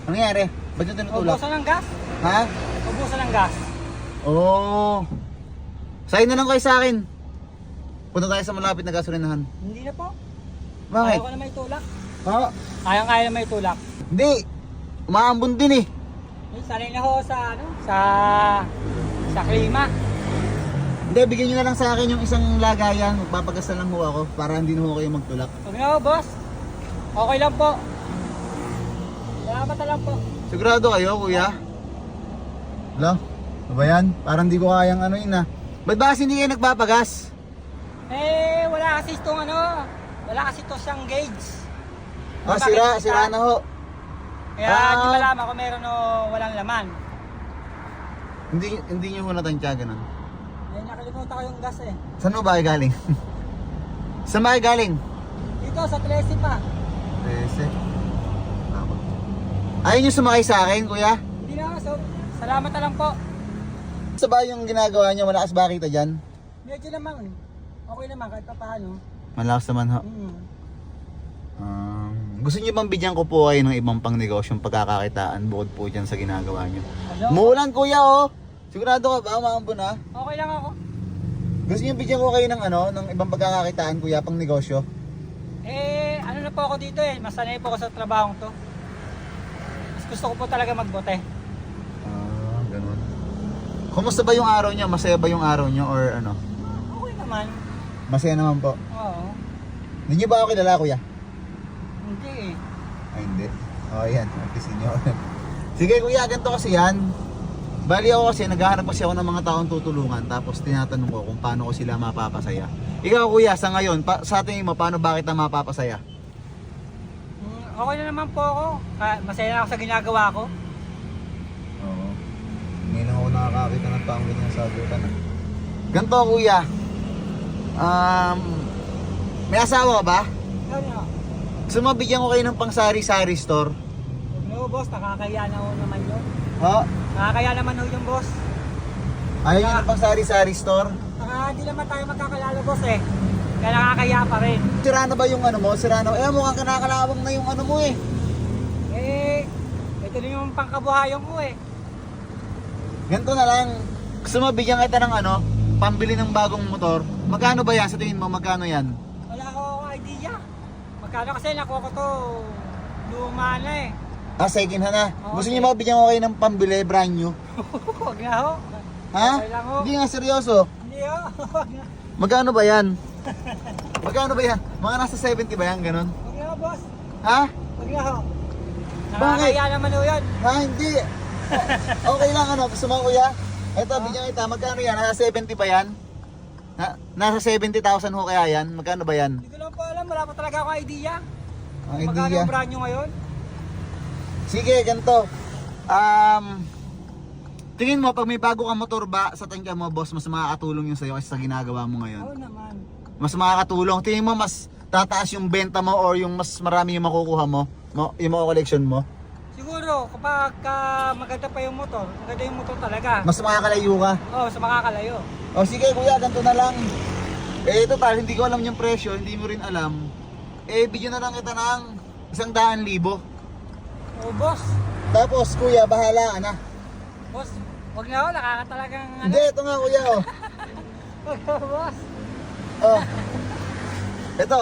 Ano nangyari? Ba't yung tinutulak? Ubusan ng gas. Ha? Ubusan ng gas. Oo. Sign na lang kayo sa akin. Punta tayo sa malapit na gasolinahan. Hindi na po. Bakit? Ayaw ko na may tulak. Ha? Kaya na may tulak. Hindi. Umaambon din eh. Sanay na ho sa ano? Sa klima. Hindi, bigyan nyo na lang sa akin yung isang lagayan. Magpapagas na lang ho ako para hindi na ho kayo magtulak. Huwag na ho, boss. Okay lang po. Salamat na lang po. Sigurado kayo, kuya? Hello? Ano ba yan? Parang di ko kayang ano yun ah. Ba't ba kasi hindi kayo nagpapagas? Eh, wala kasi itong ano. Wala kasi ito siyang gauge. Ah, Bakit sira na ho. Kaya hindi malaman kung meron o walang laman. Hindi nyo ho natansya ganun. Eh, nakalimutan ko yung gas eh. Saan mo ba kayo galing? Saan ba kayo galing? Dito sa 13 pa. Pese. Ayaw nyo sumakay sa akin, kuya? Hindi na, so, salamat na lang po. Sa ba yung ginagawa nyo? Malakas ba kita dyan? Medyo naman. Okay naman kahit pa paano. Malakas naman ho. Gusto nyo bang bigyan ko po kayo ng ibang pang negosyong pagkakakitaan bukod po dyan sa ginagawa nyo? Hello? Muulan kuya oh! Sigurado ka ba? Maambon ha? Okay lang ako. Gusto nyo bigyan ko kayo ng ano? Ng ibang pagkakakitaan kuya pang negosyo? Eh, ano na po ako dito eh. Masanay po ako sa trabahong to. Mas gusto ko po talaga magbote. Ganun. Kumusta ba yung araw nyo? Masaya ba yung araw nyo or ano? Okay naman. Masaya naman po. Oo. Hindi nyo ba ako kilala kuya? Hindi eh. Ay hindi. Oh yan, artisin nyo. Sige kuya, ganito kasi yan. Bali ako kasi, naghahanap kasi ako ng mga taong tutulungan. Tapos tinatanong ko kung paano ko sila mapapasaya. Ikaw kuya, sa ngayon, sa tingin mo, paano ba kita mapapasaya? Okay na naman po ako. Masaya na ako sa ginagawa ko. Oo. Ngayon lang ako nakakakita ng taong ganyan sa abutan. Ganito kuya. May asawa ka ba? Ano? Gusto mo bigyan ko kayo ng pang sari-sari store? No, boss. Nakakaya na ho naman yun. Ha? Nakakaya naman ho yung boss. Ayaw nyo ng pang sari-sari store? Hindi naman tayo magkakalala, boss eh. Kaya nakakaya pa rin. Sira na ba yung ano mo? Sira na. Mukhang kanakalawang na yung ano mo eh. Eh, ito na yung pangkabuhayan ko eh. Ganito na lang. Gusto mo bigyan kita ng ano? Pambili ng bagong motor? Magkano ba yan? Sa tingin mo, magkano yan? Wala ko idea. Magkano kasi nakuha ko to luma na eh. Second hand na. Oo, Gusto niyo mabigyan ko kayo ng pambili, brand new? Huwag na ho. Ha? Okay lang ho. Hindi nga seryoso. Hindi ho. Huwag na. Magkano ba yan? Magkano ba yan? Mga nasa 70 ba yan? Ganon? Huwag na ho, boss. Ha? Huwag na ho. Nakakaya naman ho yan. Ha? Hindi. Okay lang ano. Gusto mo kuya? Ito, bigyan kita. Magkano yan? Nasa 70 ba yan? Nasa 70,000 ho kaya yan? Magkano ba yan? Hindi ko lang po alam. Wala pa talaga akong idea. Ang Magkano idea. ang brand nyo ngayon? Sige, ganito. Tingin mo, pag may bago kang motor ba sa tingin mo, boss, mas makakatulong yung sa'yo kasi sa ginagawa mo ngayon? Oo naman. Mas makakatulong. Tingin mo, mas tataas yung benta mo or yung mas marami yung makukuha mo? Yung mga collection mo? Siguro, kapag maganda pa yung motor, maganda yung motor talaga. Mas makakalayo ka? Oo, sa makakalayo. O sige kuya, ganito na lang. Total, hindi ko alam yung presyo, hindi mo rin alam. Bigyan na lang kita ng 100,000. Oo, boss. Tapos kuya, bahala ka na. Boss, wag na ho. Nakakatalagang ano. Hindi, ito nga kuya oh. Wag na ho, boss. Oh. Ito,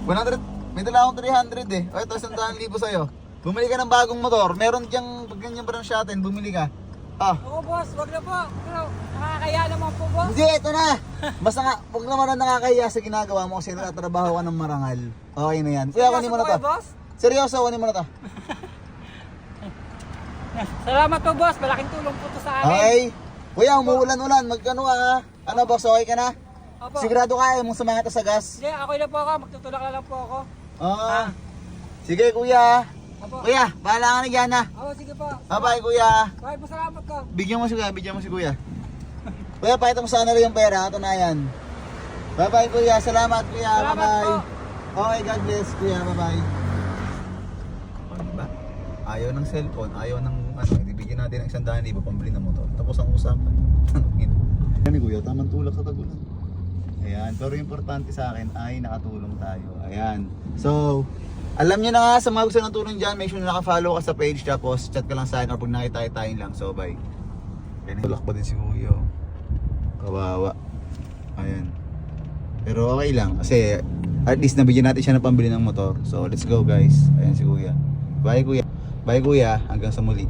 100, may dala akong 300 eh. O ito, 100,000 sa'yo. Bumili ka ng bagong motor, meron diyang ganyan branch natin, bumili ka. Oo, boss. Wag na po. Pero, nakakaya naman po, boss. Hindi, ito na. Basta nga, huwag naman na nakakahiya sa ginagawa mo kasi natatrabaho ka ng marangal. Okay na yan. Kuya, kunin mo na to. Boss? Seryoso, kunin mo na to. Salamat po, boss. Malaking tulong po to sa amin. Okay. Kuya, umuulan-ulan. Magkano ka ha? Ano boss, okay ka na? Opo. Sigurado ka, mong sumama sa gas? Hindi, okay na po ako. Magtutulak na lang po ako. Oo. Sige kuya. Opo. Kuya, bahala ka na dyan ha. Oo, sige po. Bye-bye kuya. Bye po, salamat ko. Bigyan mo si kuya, bigyan mo si kuya. Kuya, pakita mo sana rin yung pera, ito na yan. Bye-bye kuya, salamat kuya, Salamat bye-bye. po. Okay, God bless kuya, bye-bye. Diba? Ayaw ng cellphone, ayaw ng ano, ibigyan natin ng 100,000 pambili ng motor. Tapos ang usapan. Yan kuya, tamang tulak sa tagulan. Ayan, pero importante sa akin ay nakatulong tayo. Ayan. So, Alam niyo na nga sa mga gusto ng tulong dyan, make sure na naka-follow ka sa page, tapos chat ka lang sa akin kapag nakita-kitain lang. So bye. Tulak pa din si Kuya. Oh. Kawawa. Ayan. Pero okay lang kasi at least nabigyan natin siya ng pambili ng motor. So let's go guys. Ayan si Kuya. Bye Kuya. Bye Kuya. Hanggang sa muli.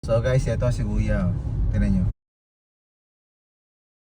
So guys, ito si kuya. Oh. Tingnan nyo.